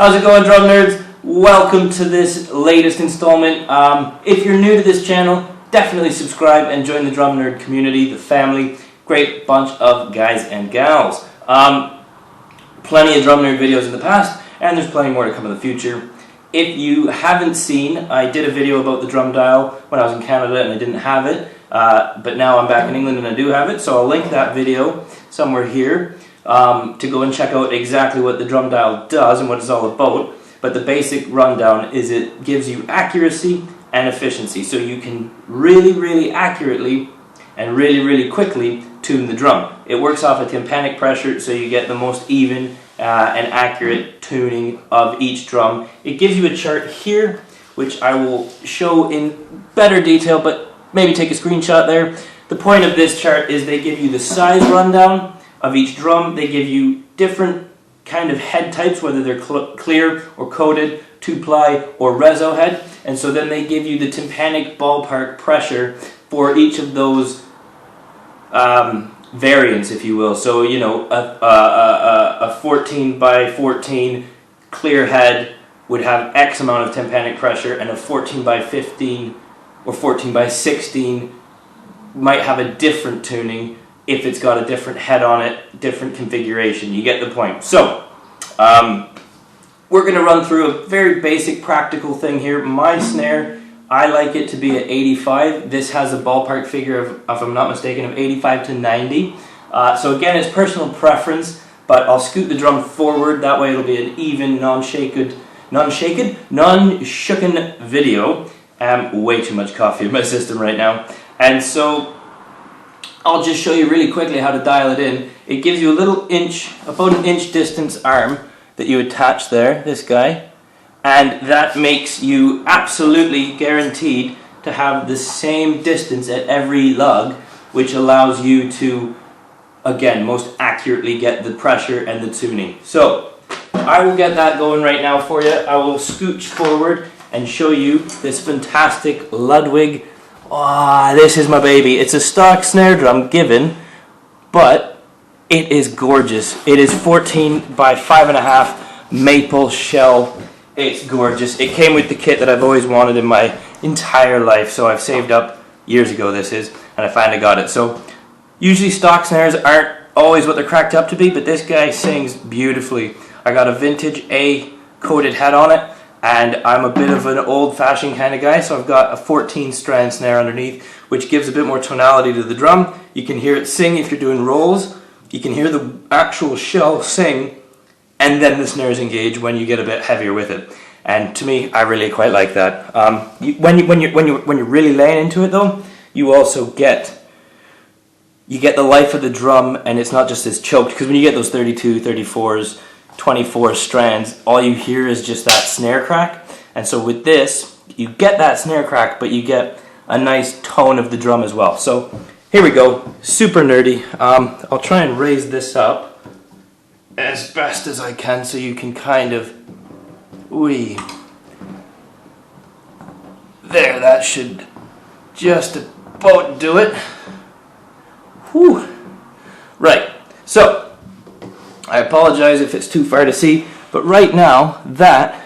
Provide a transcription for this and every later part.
How's it going, drum nerds? Welcome to this latest installment. If you're new to this channel, definitely subscribe and join the drum nerd community, the family. Great bunch of guys and gals. Plenty of drum nerd videos in the past, and there's plenty more to come in the future. If you haven't seen, I did a video about the drum dial when I was in Canada and I didn't have it, but now I'm back in England and I do have it, so I'll link that video somewhere here to go and check out exactly what the drum dial does and what it's all about. But the basic rundown is it gives you accuracy and efficiency, so you can really accurately and really quickly tune the drum. It works off a tympanic pressure, so you get the most even and accurate tuning of each drum. It gives you a chart here, which I will show in better detail, but maybe take a screenshot there. The point of this chart is they give you the size rundown of each drum. They give you different kind of head types, whether they're clear or coated, 2-ply or reso head, and so then they give you the tympanic ballpark pressure for each of those variants, if you will. So, you know, a 14 by 14 clear head would have X amount of tympanic pressure, and a 14 by 15 or 14 by 16 might have a different tuning if it's got a different head on it, different configuration. You get the point. So, we're going to run through a very basic practical thing here. My snare, I like it to be at 85. This has a ballpark figure of, if I'm not mistaken, of 85 to 90. So again, it's personal preference, but I'll scoot the drum forward. That way it'll be an even, non-shaken video. Way too much coffee in my system right now. And so I'll just show you really quickly how to dial it in. It gives you a little inch, about an inch distance arm that you attach there, this guy. And that makes you absolutely guaranteed to have the same distance at every lug, which allows you to, again, most accurately get the pressure and the tuning. So, I will get that going right now for you. I will scooch forward and show you this fantastic Ludwig. This is my baby. It's a stock snare drum given, but it is gorgeous. It is 14 by 5.5 maple shell. It's gorgeous. It came with the kit that I've always wanted in my entire life, so I've saved up years ago this is, and I finally got it. So usually stock snares aren't always what they're cracked up to be, but this guy sings beautifully. I got a vintage A coated head on it, and I'm a bit of an old-fashioned kind of guy, so I've got a 14-strand snare underneath, which gives a bit more tonality to the drum. You can hear it sing if you're doing rolls. You can hear the actual shell sing, and then the snares engage when you get a bit heavier with it. And to me, I really quite like that. When you're really laying into it though, you also get the life of the drum, and it's not just as choked, because when you get those 32, 34s, 24 strands, all you hear is just that snare crack. And so with this, you get that snare crack, but you get a nice tone of the drum as well. So here we go, super nerdy. I'll try and raise this up as best as I can so you can kind of, there, that should just about do it. Whew. Right, so I apologize if it's too far to see, but right now that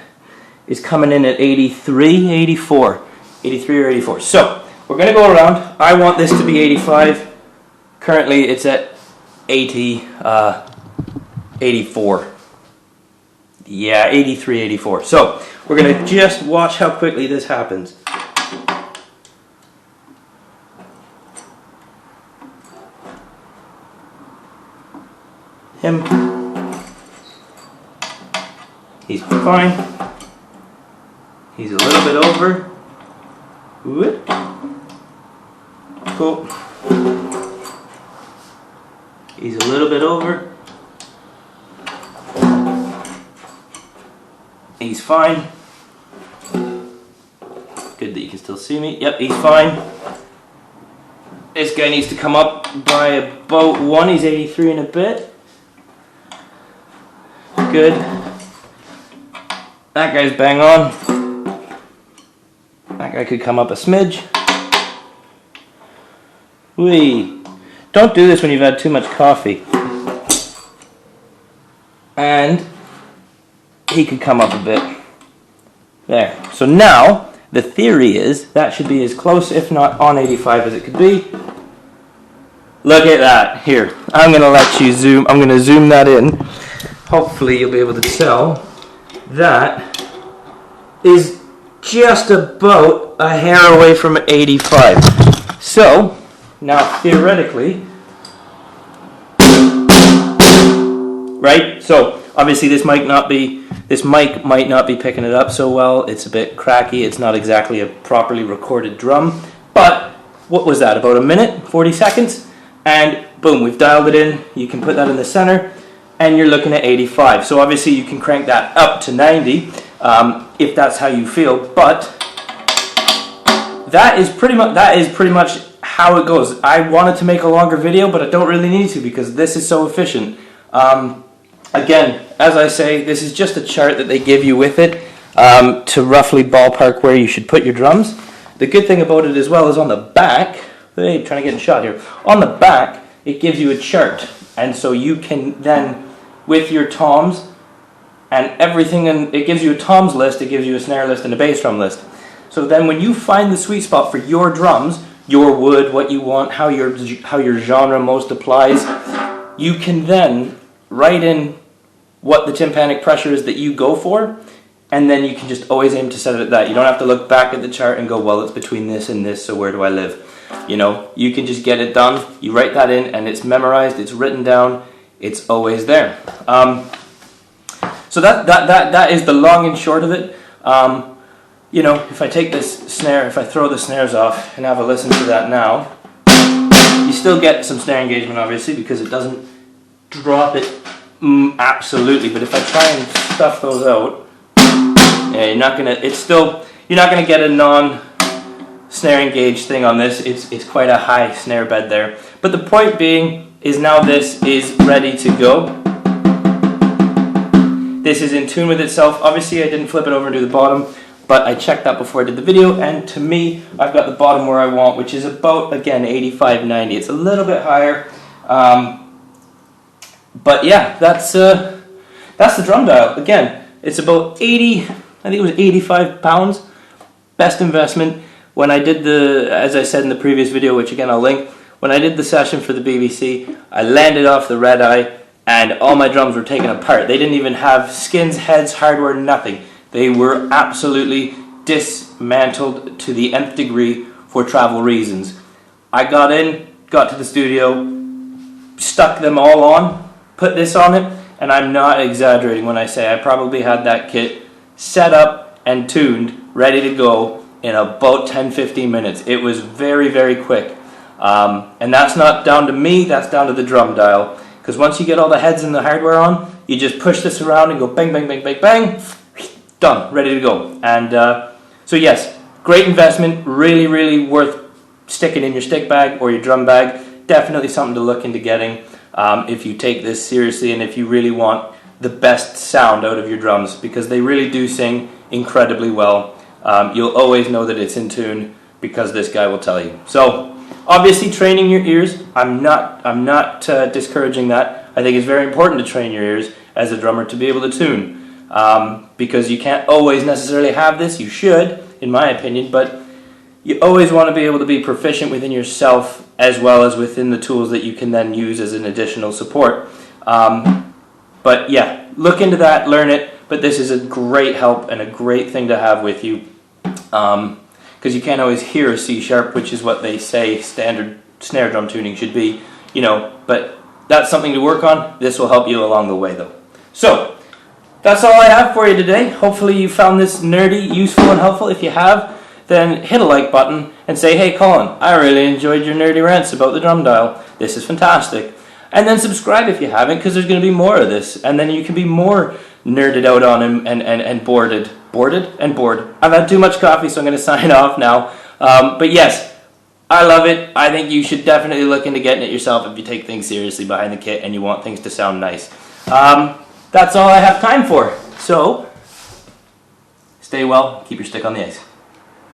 is coming in at 83 or 84. So we're going to go around. I want this to be 85. Currently it's at 84. Yeah, 83, 84. So we're going to just watch how quickly this happens. Him. He's fine. He's a little bit over. Whoop. Cool. He's a little bit over. He's fine. Good that you can still see me. Yep, he's fine. This guy needs to come up by about 1. He's 83 and a bit. Good. That guy's bang on. That guy could come up a smidge. Don't do this when you've had too much coffee. And he could come up a bit. There. So now, the theory is that should be as close, if not on 85 as it could be. Look at that. Here, I'm going to let you zoom. I'm going to zoom that in. Hopefully you'll be able to tell that is just about a hair away from 85. So, now theoretically, right? So, obviously this mic might not be picking it up so well. It's a bit cracky. It's not exactly a properly recorded drum. But what was that? About a minute, 40 seconds? And boom, we've dialed it in. You can put that in the center and you're looking at 85. So obviously you can crank that up to 90 if that's how you feel. But that is pretty much how it goes. I wanted to make a longer video, but I don't really need to because this is so efficient. Again, as I say, this is just a chart that they give you with it to roughly ballpark where you should put your drums. The good thing about it as well is on the back, hey, trying to get in shot here, on the back it gives you a chart, and so you can then, with your toms and everything, and it gives you a toms list, it gives you a snare list and a bass drum list. So then when you find the sweet spot for your drums, your wood, what you want, how your genre most applies, you can then write in what the tympanic pressure is that you go for, and then you can just always aim to set it at that. You don't have to look back at the chart and go, well, it's between this and this, so where do I live? You know, you can just get it done. You write that in, and it's memorized, it's written down, it's always there. So that is the long and short of it. You know, if I take this snare, if I throw the snares off and have a listen to that now, you still get some snare engagement, obviously, because it doesn't drop it absolutely. But if I try and stuff those out, yeah, you're not gonna get a non-snare engaged thing on this. It's quite a high snare bed there. But the point being is now this is ready to go. This is in tune with itself. Obviously, I didn't flip it over and do the bottom, but I checked that before I did the video, and to me, I've got the bottom where I want, which is about, again, 85, 90. It's a little bit higher, but yeah, that's the drum dial. Again, it's about 80, I think it was 85 pounds. Best investment. When I did as I said in the previous video, which again I'll link, when I did the session for the BBC, I landed off the red eye, and all my drums were taken apart. They didn't even have skins, heads, hardware, nothing. They were absolutely dismantled to the nth degree for travel reasons. I got to the studio, stuck them all on, put this on it, and I'm not exaggerating when I say I probably had that kit set up and tuned, ready to go in about 10-15 minutes. It was very, very quick. And that's not down to me, that's down to the drum dial. Because once you get all the heads and the hardware on, you just push this around and go bang, bang, bang, bang, bang, done, ready to go. And so yes, great investment, really, really worth sticking in your stick bag or your drum bag. Definitely something to look into getting if you take this seriously and if you really want the best sound out of your drums, because they really do sing incredibly well. You'll always know that it's in tune because this guy will tell you. So obviously training your ears, I'm not discouraging that. I think it's very important to train your ears as a drummer to be able to tune, because you can't always necessarily have this. You should, in my opinion, but you always want to be able to be proficient within yourself as well as within the tools that you can then use as an additional support. But yeah, look into that, learn it, but this is a great help and a great thing to have with you, because you can't always hear a C sharp, which is what they say standard snare drum tuning should be, you know, but that's something to work on. This will help you along the way though. So that's all I have for you today. Hopefully you found this nerdy, useful, and helpful. If you have, then hit a like button and say, hey Colin, I really enjoyed your nerdy rants about the drum dial. This is fantastic. And then subscribe if you haven't, because there's going to be more of this, and then you can be more nerded out on and bored. I've had too much coffee, so I'm going to sign off now. But yes, I love it. I think you should definitely look into getting it yourself if you take things seriously behind the kit and you want things to sound nice. That's all I have time for. So stay well, keep your stick on the ice.